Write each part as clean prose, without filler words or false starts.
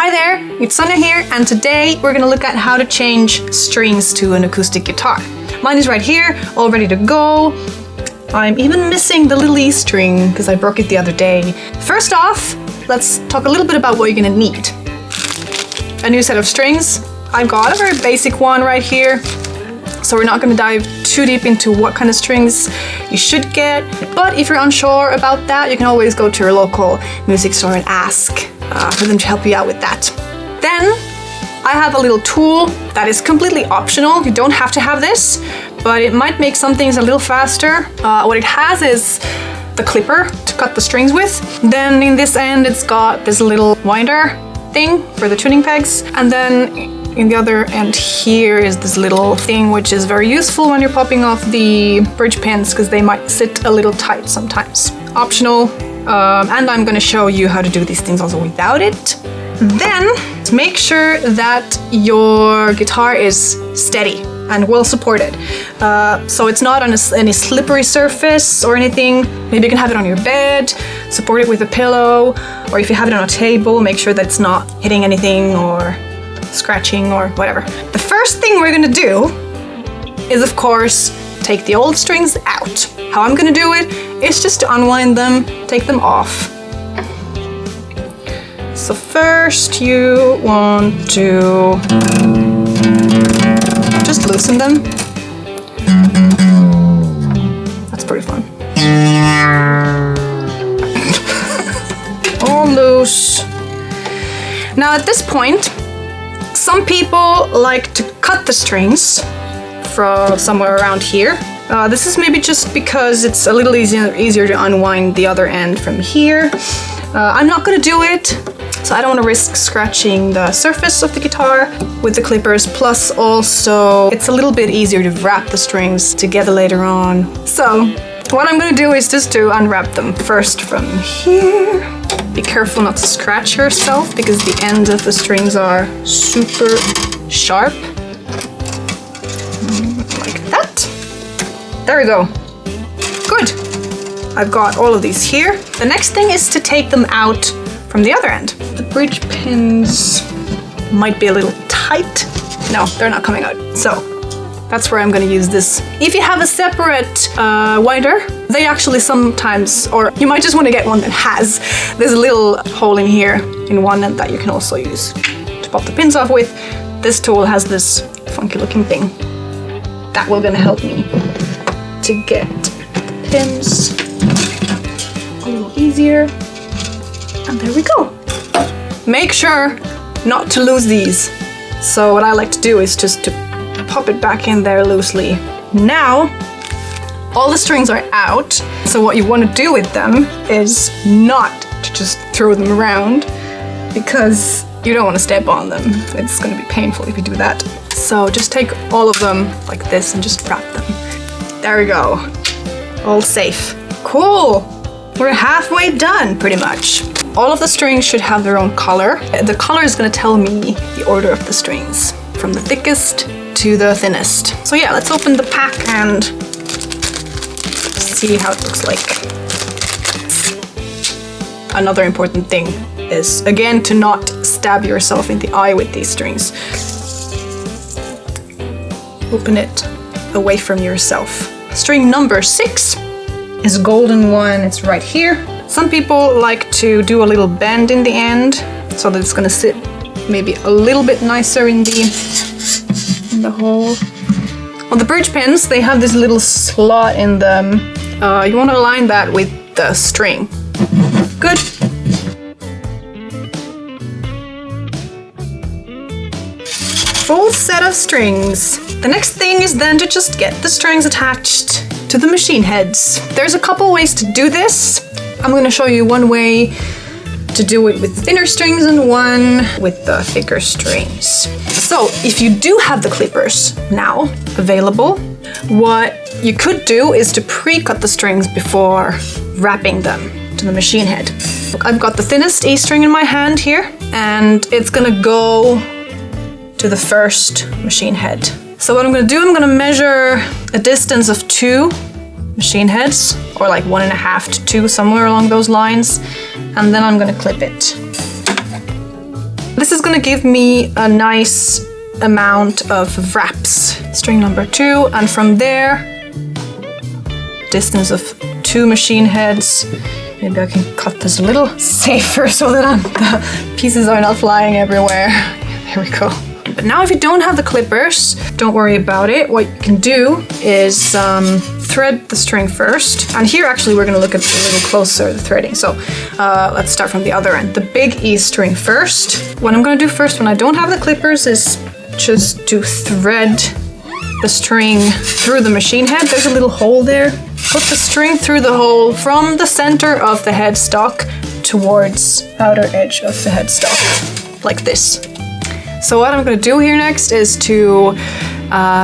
Hi there, Yousician here, and today we're gonna look at how to change strings to an acoustic guitar. Mine is right here, all ready to go. I'm even missing the little E string because I broke it the other day. First off, let's talk a little bit about what you're gonna need. A new set of strings. I've got a very basic one right here, so we're not gonna dive too deep into what kind of strings you should get. But if you're unsure about that, you can always go to your local music store and ask for them to help you out with that. Then I have a little tool that is completely optional. You don't have to have this, but it might make some things a little faster. What it has is the clipper to cut the strings with. Then in this end, it's got this little winder thing for the tuning pegs. And then in the other end here is this little thing which is very useful when you're popping off the bridge pins because they might sit a little tight sometimes. Optional, and I'm gonna show you how to do these things also without it. Then make sure that your guitar is steady and well supported. So it's not on any slippery surface or anything. Maybe you can have it on your bed, support it with a pillow, or if you have it on a table, make sure that it's not hitting anything or scratching or whatever. The first thing we're gonna do is, of course, take the old strings out. How I'm gonna do it is just to unwind them, take them off. So first you want to just loosen them. That's pretty fun. All loose. Now at this point, some people like to cut the strings from somewhere around here. This is maybe just because it's a little easier to unwind the other end from here. I'm not gonna do it, so I don't want to risk scratching the surface of the guitar with the clippers. Plus also, it's a little bit easier to wrap the strings together later on. So what I'm gonna do is just to unwrap them first from here. Be careful not to scratch yourself because the ends of the strings are super sharp. Like that. There we go. Good. I've got all of these here. The next thing is to take them out from the other end. The bridge pins might be a little tight. No, they're not coming out. So that's where I'm gonna use this. If you have a separate winder, they actually sometimes, or you might just want to get one that has this little hole in here in one end that you can also use to pop the pins off with. This tool has this funky looking thing. That will gonna help me to get the pins a little easier. And there we go. Make sure not to lose these. So what I like to do is just to pop it back in there loosely. Now, all the strings are out. So what you want to do with them is not to just throw them around because you don't want to step on them. It's going to be painful if you do that. So just take all of them like this and just wrap them. There we go. All safe. Cool. We're halfway done, pretty much. All of the strings should have their own color. The color is going to tell me the order of the strings, from the thickest to the thinnest. So yeah, let's open the pack and see how it looks like. Another important thing is, again, to not stab yourself in the eye with these strings. Open it away from yourself. String number 6 is golden one. It's right here. Some people like to do a little bend in the end so that it's gonna sit maybe a little bit nicer in the hole. On the bridge pins, they have this little slot in them. You want to align that with the string. Good. Full set of strings. The next thing is then to just get the strings attached to the machine heads. There's a couple ways to do this. I'm going to show you one way to do it with thinner strings and one with the thicker strings. So if you do have the clippers now available, what you could do is to pre-cut the strings before wrapping them to the machine head. I've got the thinnest E string in my hand here, and it's gonna go to the first machine head. So what I'm gonna do, I'm gonna measure a distance of 2 machine heads, or like 1.5 to 2, somewhere along those lines, and then I'm gonna clip it. This is gonna give me a nice amount of wraps. String number 2, and from there, distance of 2 machine heads. Maybe I can cut this a little safer so that the pieces are not flying everywhere. There we go. But now if you don't have the clippers, don't worry about it. What you can do is thread the string first. And here actually we're gonna look at a little closer the threading. So let's start from the other end. The big E string first. What I'm gonna do first when I don't have the clippers is just to thread the string through the machine head. There's a little hole there. Put the string through the hole from the center of the headstock towards outer edge of the headstock, like this. So what I'm gonna do here next is to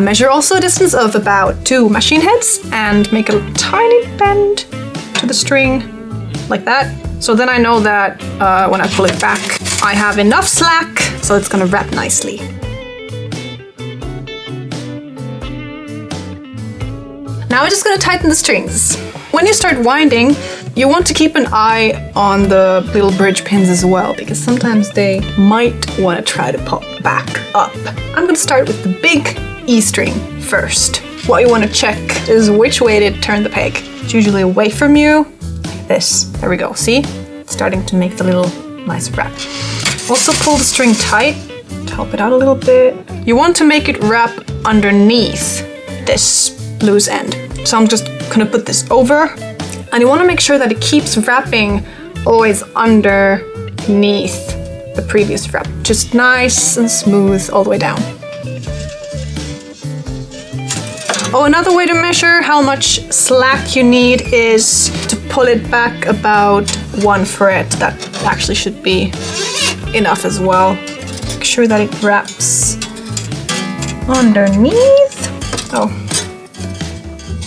measure also a distance of about 2 machine heads and make a tiny bend to the string, like that. So then I know that when I pull it back, I have enough slack, so it's gonna wrap nicely. Now we're just gonna tighten the strings. When you start winding, you want to keep an eye on the little bridge pins as well, because sometimes they might want to try to pop back up. I'm gonna start with the big E string first. What you want to check is which way to turn the peg. It's usually away from you, like this. There we go, see? It's starting to make the little nice wrap. Also pull the string tight to help it out a little bit. You want to make it wrap underneath this loose end. So I'm just gonna put this over, and you want to make sure that it keeps wrapping always underneath the previous wrap. Just nice and smooth all the way down. Oh, another way to measure how much slack you need is to pull it back about 1 fret. That actually should be enough as well. Make sure that it wraps underneath. Oh.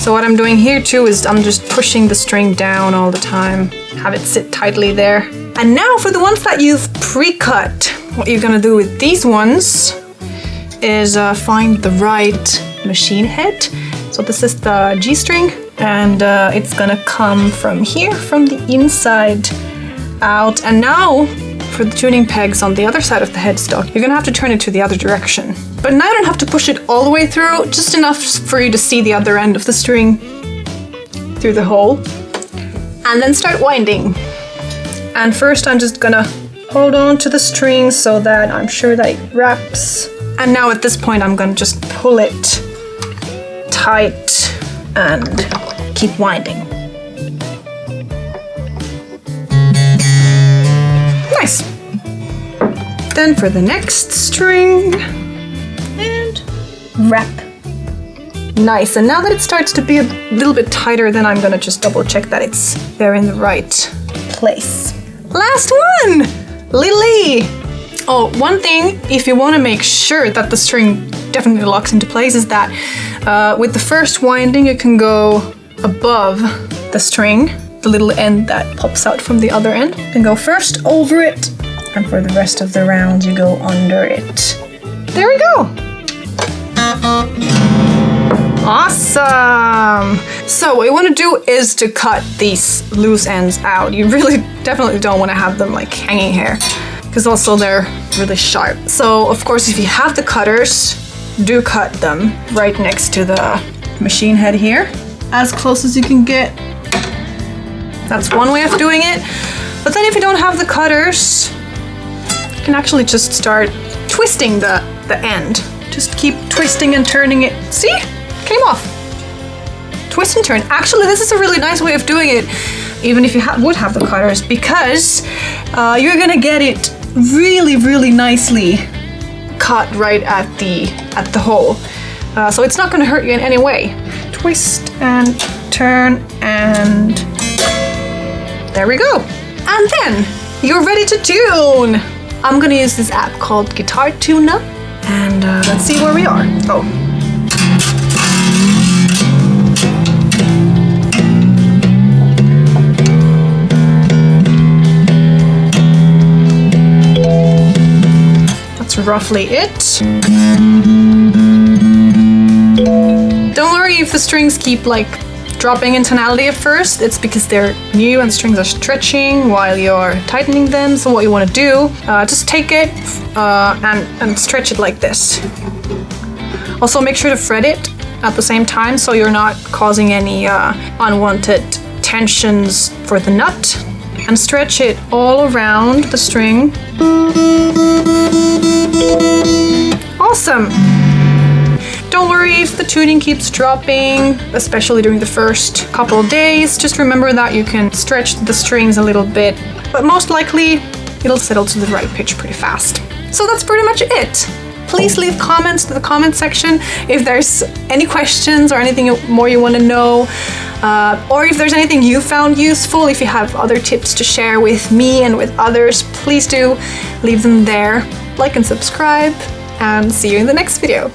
So what I'm doing here too is I'm just pushing the string down all the time, have it sit tightly there. And now for the ones that you've pre-cut, what you're gonna do with these ones is find the right machine head. So this is the G string, and it's gonna come from here, from the inside out. And now for the tuning pegs on the other side of the headstock, you're gonna have to turn it to the other direction. But now you don't have to push it all the way through, just enough for you to see the other end of the string through the hole. And then start winding. And first I'm just gonna hold on to the string so that I'm sure that it wraps. And now at this point I'm gonna just pull it tight and keep winding. Nice. Then for the next string, and wrap. Nice, and now that it starts to be a little bit tighter, then I'm gonna just double check that it's there in the right place. Last one! Little E! Oh, one thing, if you want to make sure that the string definitely locks into place, is that with the first winding you can go above the string, the little end that pops out from the other end. You can go first over it, and for the rest of the round you go under it. There we go! Awesome! So what you want to do is to cut these loose ends out. You really definitely don't want to have them like hanging here, because also they're really sharp. So of course if you have the cutters, do cut them right next to the machine head here, as close as you can get. That's one way of doing it. But then if you don't have the cutters, you can actually just start twisting the end. Just keep twisting and turning it. See? Came off. Twist and turn. Actually, this is a really nice way of doing it, even if you would have the cutters, because you're gonna get it really, really nicely cut right at the hole. So it's not gonna hurt you in any way. Twist and turn, and there we go. And then you're ready to tune. I'm gonna use this app called GuitarTuna, and let's see where we are. Oh. That's roughly it. Don't worry if the strings keep like dropping in tonality at first, it's because they're new and the strings are stretching while you're tightening them. So what you want to do, just take it and stretch it like this. Also make sure to fret it at the same time so you're not causing any unwanted tensions for the nut. And stretch it all around the string. Awesome! Don't worry if the tuning keeps dropping, especially during the first couple of days. Just remember that you can stretch the strings a little bit, but most likely it'll settle to the right pitch pretty fast. So that's pretty much it. Please leave comments to the comment section if there's any questions or anything more you want to know, or if there's anything you found useful. If you have other tips to share with me and with others, please do leave them there. Like and subscribe, and see you in the next video.